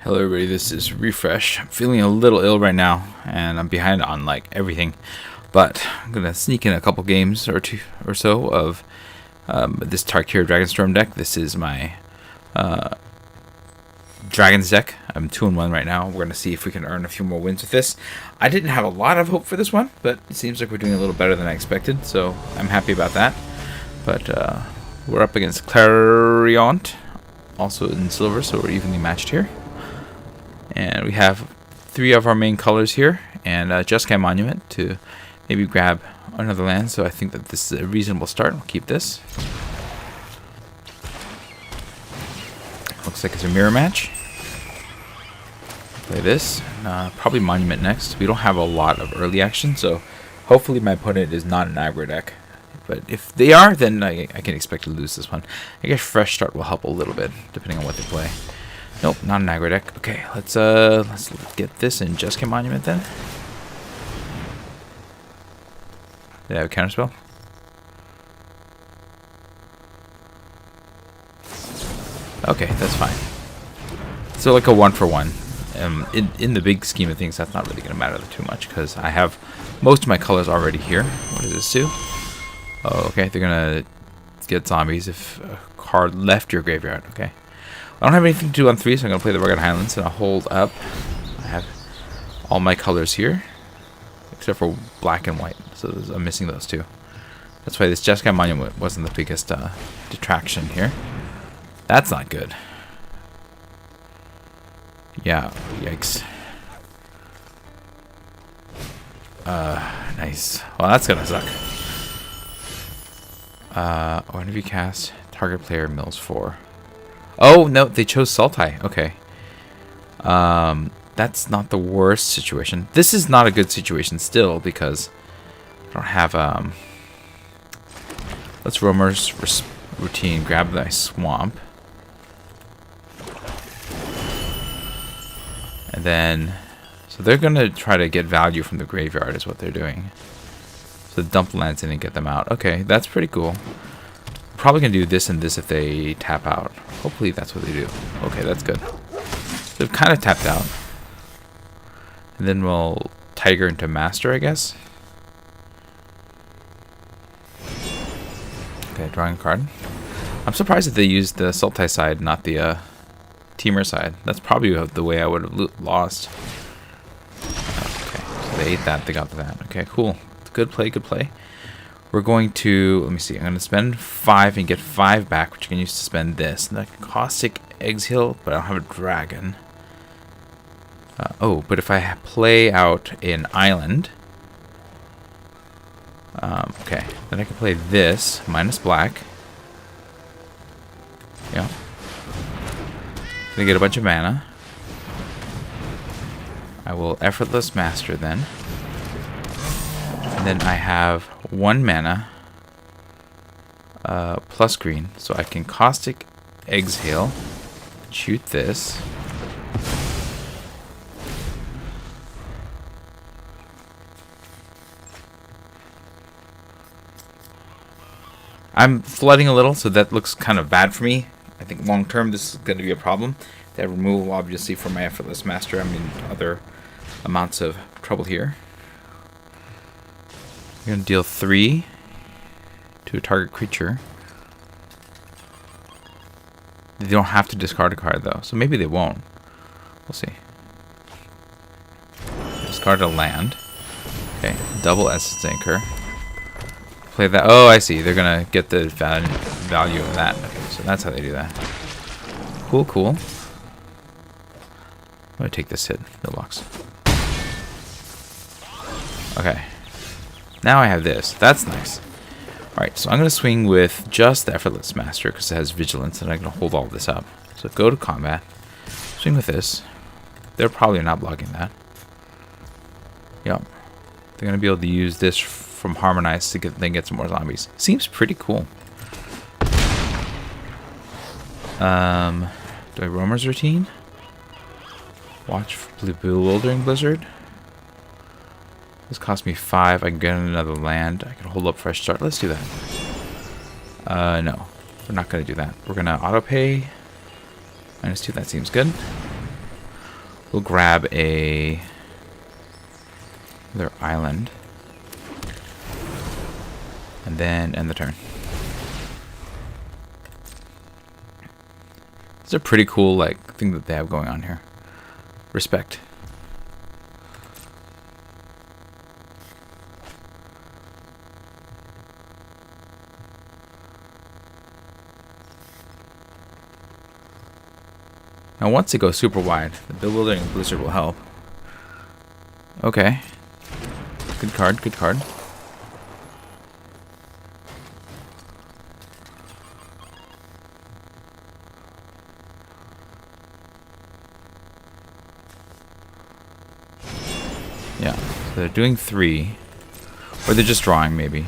Hello everybody, this is Refresh. I'm feeling a little ill right now, and I'm behind on like everything. But I'm gonna sneak in a couple games or two or so of this Tarkir Dragonstorm deck. This is my Dragons deck. I'm 2-1 right now. We're gonna see if we can earn a few more wins with this. I didn't have a lot of hope for this one, but it seems like we're doing a little better than I expected, so I'm happy about that. But we're up against Clarion, also in silver, so we're evenly matched here. And we have 3 of our main colors here, and Jeskai Monument to maybe grab another land. So I think that this is a reasonable start. We'll keep this. Looks like it's a mirror match. Play this. Probably Monument next. We don't have a lot of early action, so hopefully my opponent is not an aggro deck. But if they are, then I can expect to lose this one. I guess Fresh Start will help a little bit, depending on what they play. Nope, not an aggro deck. Okay, let's get this in Jeskai Monument then. Did I have a counterspell? Okay, that's fine. So like a 1-for-1. In the big scheme of things, that's not really gonna matter too much because I have most of my colors already here. What does this do? Oh, okay, they're gonna get zombies if a card left your graveyard. Okay. I don't have anything to do on 3, so I'm going to play the Rugged Highlands, and I'll hold up. I have all my colors here, except for black and white, so I'm missing those two. That's why this Jeskai Monument wasn't the biggest detraction here. That's not good. Yeah, yikes. Nice. Well, that's going to suck. Whenever you cast, target player mills 4. Oh, no, they chose Sultai. Okay. That's not the worst situation. This is not a good situation still because I don't have, let's Roamer's routine, grab the swamp. And then, so they're going to try to get value from the graveyard is what they're doing. So dump lands in and get them out. Okay, that's pretty cool. Probably gonna do this and this if they tap out. Hopefully that's what they do. Okay, that's good. They've kind of tapped out. And then we'll Tiger into Master, I guess. Okay, drawing a card. I'm surprised that they used the Sultai side, not the Teamer side. That's probably the way I would have lost. Okay, so they ate that, they got that. Okay, cool. Good play, good play. We're going to, let me see, I'm going to spend 5 and get 5 back, which I can use to spend this. And that Caustic Exhale, but I don't have a dragon. Oh, but if I play out an island, okay, then I can play this, minus black. Yeah. Gonna get a bunch of mana. I will Effortless Master then. And then I have 1 mana plus green, so I can Caustic Exhale, shoot this. I'm flooding a little, so that looks kind of bad for me. I think long term this is going to be a problem. That removal, obviously, from my Effortless Master, I'm in other amounts of trouble here. I'm going to deal 3 to a target creature. They don't have to discard a card, though, so maybe they won't. We'll see. Discard a land. Okay, double Essence Anchor. Play that. Oh, I see. They're going to get the value of that. Okay, so that's how they do that. Cool, cool. I'm going to take this hit. No blocks. Okay. Now I have this. That's nice. Alright, so I'm going to swing with just the Effortless Master because it has Vigilance and I can hold all this up. So go to combat. Swing with this. They're probably not blocking that. Yep. They're going to be able to use this from Harmonize to get some more zombies. Seems pretty cool. Do I Roamer's Routine? Watch for Bewildering Blizzard. This cost me 5. I can get another land. I can hold up Fresh Start. Let's do that. No. We're not going to do that. We're going to auto pay. -2, that seems good. We'll grab another island. And then end the turn. It's a pretty cool thing that they have going on here. Respect. Now once it goes super wide, the bewildering blizzard will help. Okay. Good card, good card. Yeah, so they're doing 3. Or they're just drawing, maybe.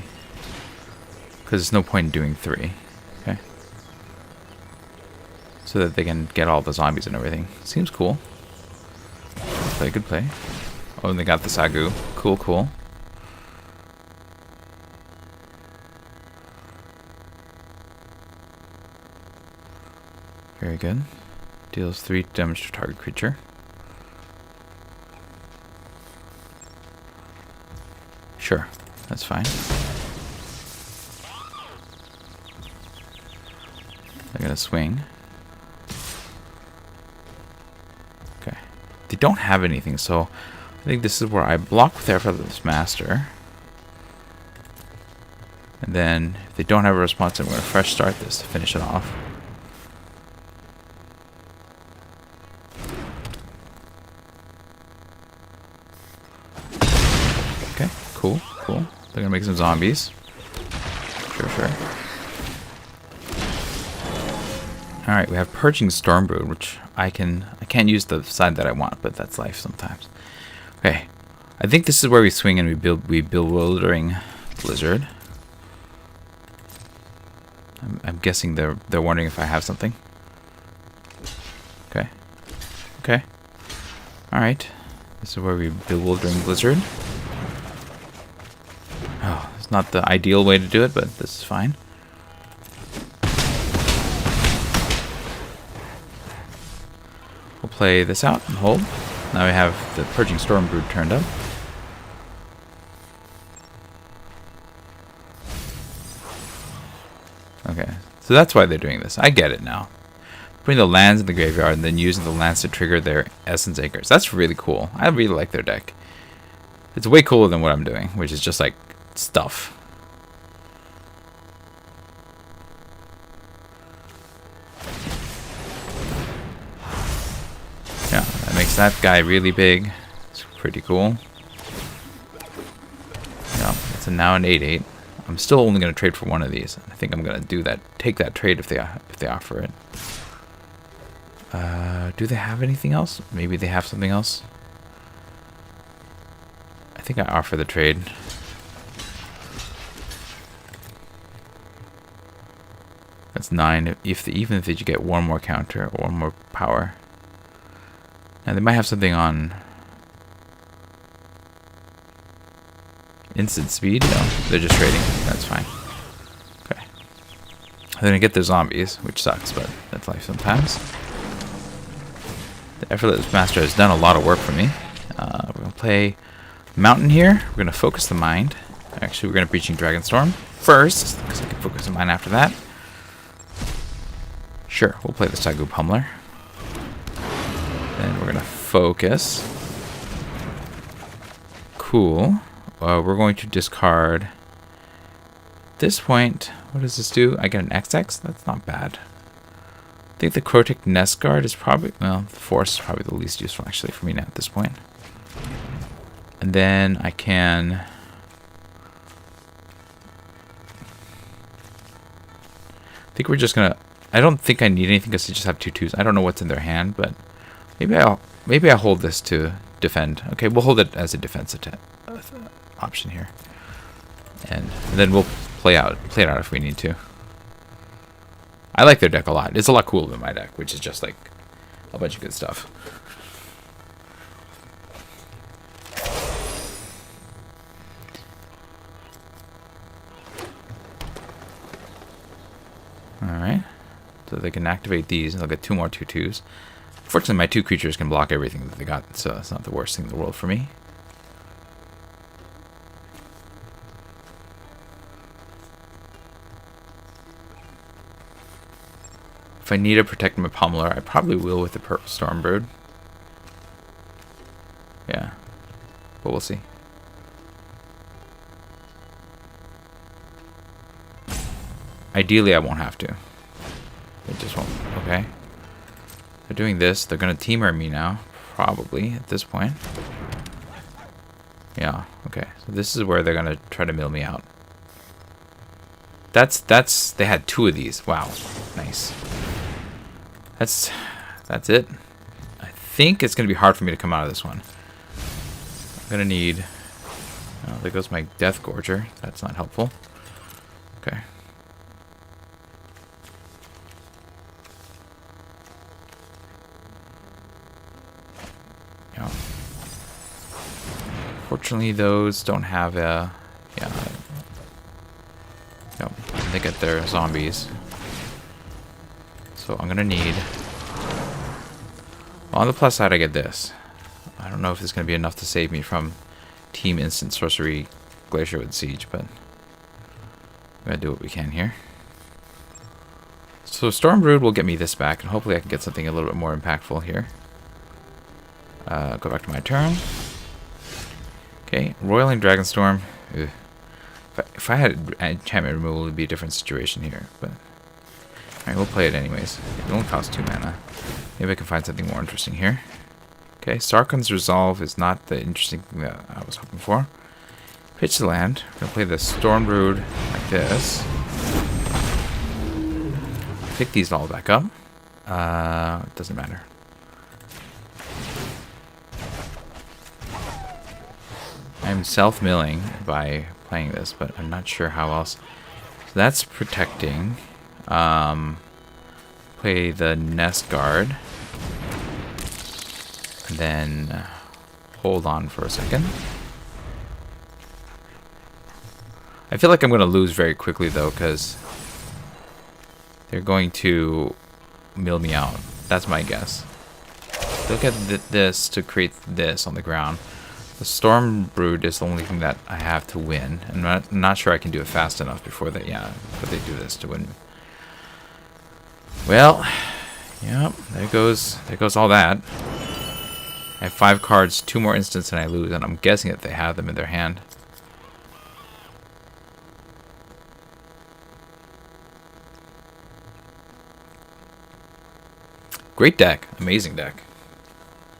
Because there's no point in doing 3. Okay. So that they can get all the zombies and everything. Seems cool. Good play, good play. Oh, and they got the Sagu. Cool, cool. Very good. Deals 3 damage to target creature. Sure, that's fine. They're gonna swing. Okay. They don't have anything, so I think this is where I block with Aetherdrift Master. And then if they don't have a response, I'm gonna fresh start this to finish it off. Okay, cool, cool. They're gonna make some zombies. Sure, sure. Alright, we have Purging Stormbrood, which I can't use the side that I want, but that's life sometimes. Okay. I think this is where we swing and we bewildering blizzard. I'm guessing they're wondering if I have something. Okay. Okay. Alright. This is where we bewildering blizzard. Oh, it's not the ideal way to do it, but this is fine. We'll play this out and hold. Now we have the Purging Stormbrood turned up. Okay, so that's why they're doing this. I get it now. Putting the lands in the graveyard and then using the lands to trigger their Essence Anchors. That's really cool. I really like their deck. It's way cooler than what I'm doing, which is just like stuff. Yeah, that makes that guy really big. It's pretty cool. Yeah, it's now an 8/8. I'm still only going to trade for one of these. I think I'm going to do that. Take that trade if they offer it. Do they have anything else? Maybe they have something else. I think I offer the trade. That's 9. Even if you get one more counter or one more power. Now they might have something on instant speed. No, they're just trading. That's fine. Okay. They're gonna get their zombies, which sucks, but that's life sometimes. The Aetherdrift Master has done a lot of work for me. We're gonna play Mountain here. We're gonna focus the mind. Actually, we're gonna Breaching Dragonstorm first, because I can focus the mind after that. Sure, we'll play the Sagu Pummeler. Then we're gonna focus. Cool. We're going to discard. At this point, what does this do? I get an XX? That's not bad. I think the Crotic Nest Guard is probably, well, the Force is probably the least useful actually for me now at this point. And then I can I think we're just gonna, I don't think I need anything because they just have 2/2s. I don't know what's in their hand, but maybe I hold this to defend. Okay, we'll hold it as a defense option here. And then we'll play it out if we need to. I like their deck a lot. It's a lot cooler than my deck, which is just like a bunch of good stuff. Alright. So they can activate these and they'll get 2 more 2/2s. Fortunately, my 2 creatures can block everything that they got, so it's not the worst thing in the world for me. If I need to protect my Pummeler, I probably will with the Purple Stormbird. Yeah, but we'll see. Ideally, I won't have to. It just won't. Okay. They're doing this. They're going to teamer me now. Probably at this point. Yeah. Okay. So this is where they're going to try to mill me out. That's. They had 2 of these. Wow. Nice. That's it. I think it's going to be hard for me to come out of this one. I'm going to need... Oh, there goes my Death Gorger. That's not helpful. Okay. Yeah. Fortunately, those don't have a... Yeah. Yep. They get their zombies. So I'm going to need... Well, on the plus side, I get this. I don't know if it's going to be enough to save me from Team Instant Sorcery Glacierwood Siege, but we're going to do what we can here. So Stormbrood will get me this back, and hopefully I can get something a little bit more impactful here. Go back to my turn. Okay, Roiling Dragonstorm. Ugh. If I had enchantment removal, it would be a different situation here, but... Alright, we'll play it anyways. It only costs 2 mana. Maybe I can find something more interesting here. Okay, Sarkhan's Resolve is not the interesting thing that I was hoping for. Pitch the land. We're going to play the Stormbrood like this. Pick these all back up. It doesn't matter. I'm self-milling by playing this, but I'm not sure how else. So that's protecting. Play the Nest Guard. And then hold on for a second. I feel like I'm going to lose very quickly, though, because they're going to mill me out. That's my guess. Look at this to create this on the ground. The Stormbrood is the only thing that I have to win. And I'm not sure I can do it fast enough before they, before they do this to win. Well, yep, there goes all that. I have 5 cards, 2 more instants, and I lose. And I'm guessing that they have them in their hand. Great deck, amazing deck.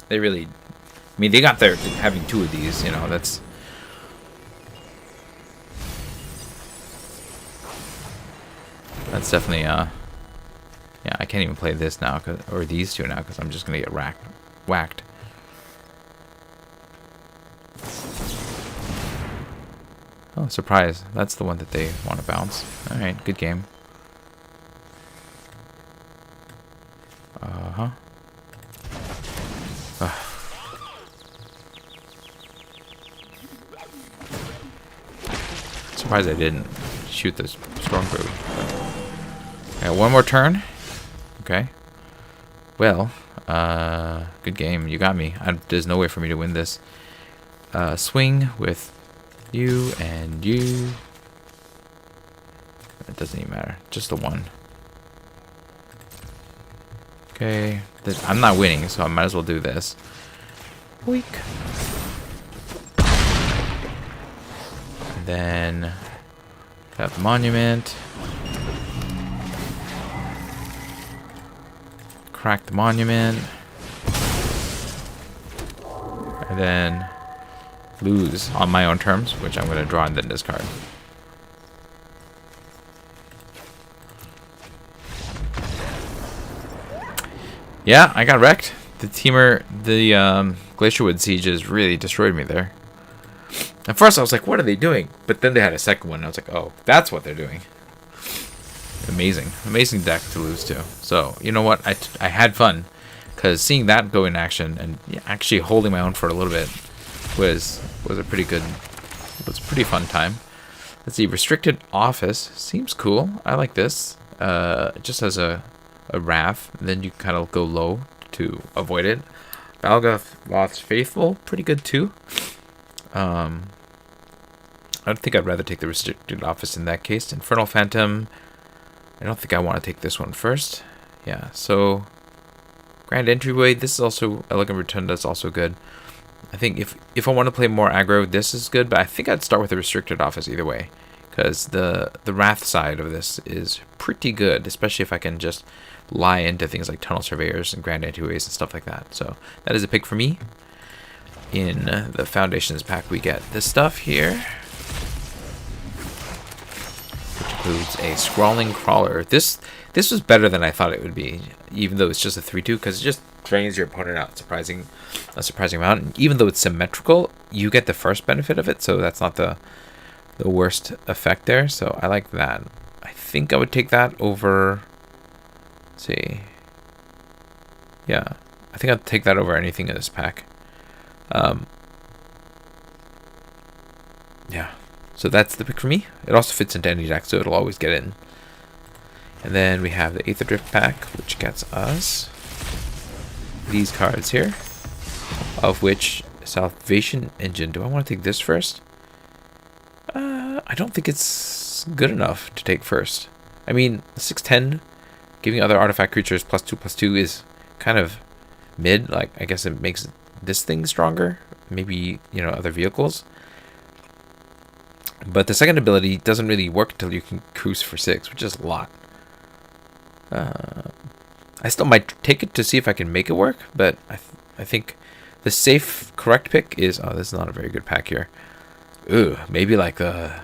They really, I mean, they got their having 2 of these. You know, that's definitely yeah. I can't even play this now, or these 2 now, because I'm just gonna get whacked. Oh, surprise! That's the one that they want to bounce. All right, good game. Surprised I didn't shoot this Stormbrood. Okay, 1 more turn. Okay. Well, good game. You got me. There's no way for me to win this. Swing with you and you. It doesn't even matter. Just the 1. Okay. I'm not winning, so I might as well do this. Weak. And then got the monument. Crack the monument. And then lose on my own terms, which I'm going to draw and then discard. Yeah, I got wrecked. The Glacierwood Sieges really destroyed me there. At first I was like, what are they doing? But then they had a second one, and I was like, oh, that's what they're doing. Amazing deck to lose to. So, you know what? I had fun, because seeing that go in action and actually holding my own for a little bit was a pretty fun time. Let's see, Restricted Office seems cool. I like this. Just as a wrath, then you kind of go low to avoid it. Balgoth's Faithful, pretty good too. I don't think I'd rather take the Restricted Office in that case. Infernal Phantom, I don't think I want to take this one first. Yeah, so Grand Entryway, this is also, Elegant Rotunda is also good. I think if I want to play more aggro, this is good, but I think I'd start with the Restricted Office either way. Because the Wrath side of this is pretty good, especially if I can just lie into things like Tunnel Surveyors and Grand Entryways and stuff like that. So that is a pick for me. In the Foundations pack, we get this stuff here, which includes a Scrawling Crawler. This was better than I thought it would be, even though it's just a 3/2, because it just drains your opponent out a surprising amount. And even though it's symmetrical, you get the first benefit of it, so that's not the worst effect there. So I like that. I think I would take that over, let's see, yeah, I think I'd take that over anything in this pack. Yeah, so that's the pick for me. It also fits into any deck, so it'll always get in. And then we have the Aetherdrift pack, which gets us these cards here, of which Salvation Engine. Do I want to take this first? I don't think it's good enough to take first. I mean, 6/10, giving other artifact creatures +2/+2 is kind of mid. Like, I guess it makes this thing stronger. Maybe, you know, other vehicles. But the second ability doesn't really work until you can cruise for 6, which is a lot. I still might take it to see if I can make it work, but I think the safe, correct pick is... Oh, this is not a very good pack here. Ooh, maybe like the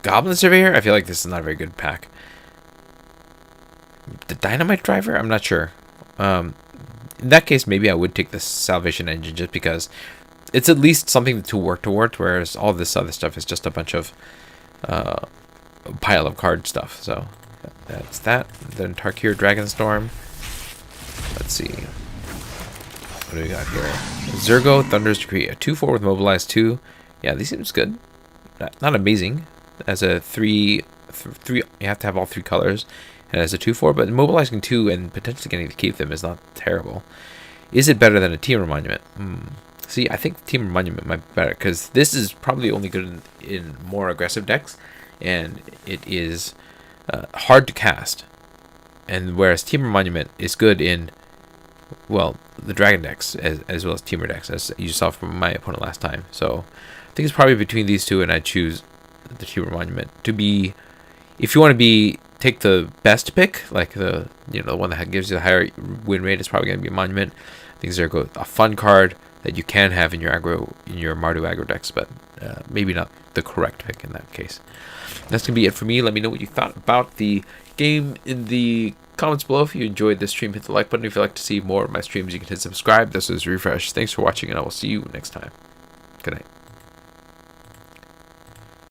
Goblin Surveyor? I feel like this is not a very good pack. The Dynamite Driver? I'm not sure. In that case, maybe I would take the Salvation Engine just because it's at least something to work towards, whereas all this other stuff is just a bunch of pile of card stuff. So that's that. Then Tarkir Dragonstorm. Let's see. What do we got here? Zergo Thunder's Decree. A 2/4 with mobilize 2. Yeah, this seems good. Not amazing. As a 3, you have to have all 3 colors. And as a 2/4, but mobilizing 2 and potentially getting to keep them is not terrible. Is it better than a Temur Monument? See, I think Temur Monument might be better, because this is probably only good in more aggressive decks, and it is hard to cast. And whereas Temur Monument is good in, well, the Dragon decks, as well as Temur decks, as you saw from my opponent last time. So I think it's probably between these two, and I'd choose the Temur Monument to be, if you want to take the best pick, like the one that gives you the higher win rate, is probably going to be a Monument. I think Zergo, a fun card that you can have in your Mardu aggro decks, but maybe not the correct pick in that case. That's going to be it for me. Let me know what you thought about the game in the comments below. If you enjoyed this stream, hit the like button. If you'd like to see more of my streams, you can hit subscribe. This is Refresh. Thanks for watching, and I will see you next time. Good night.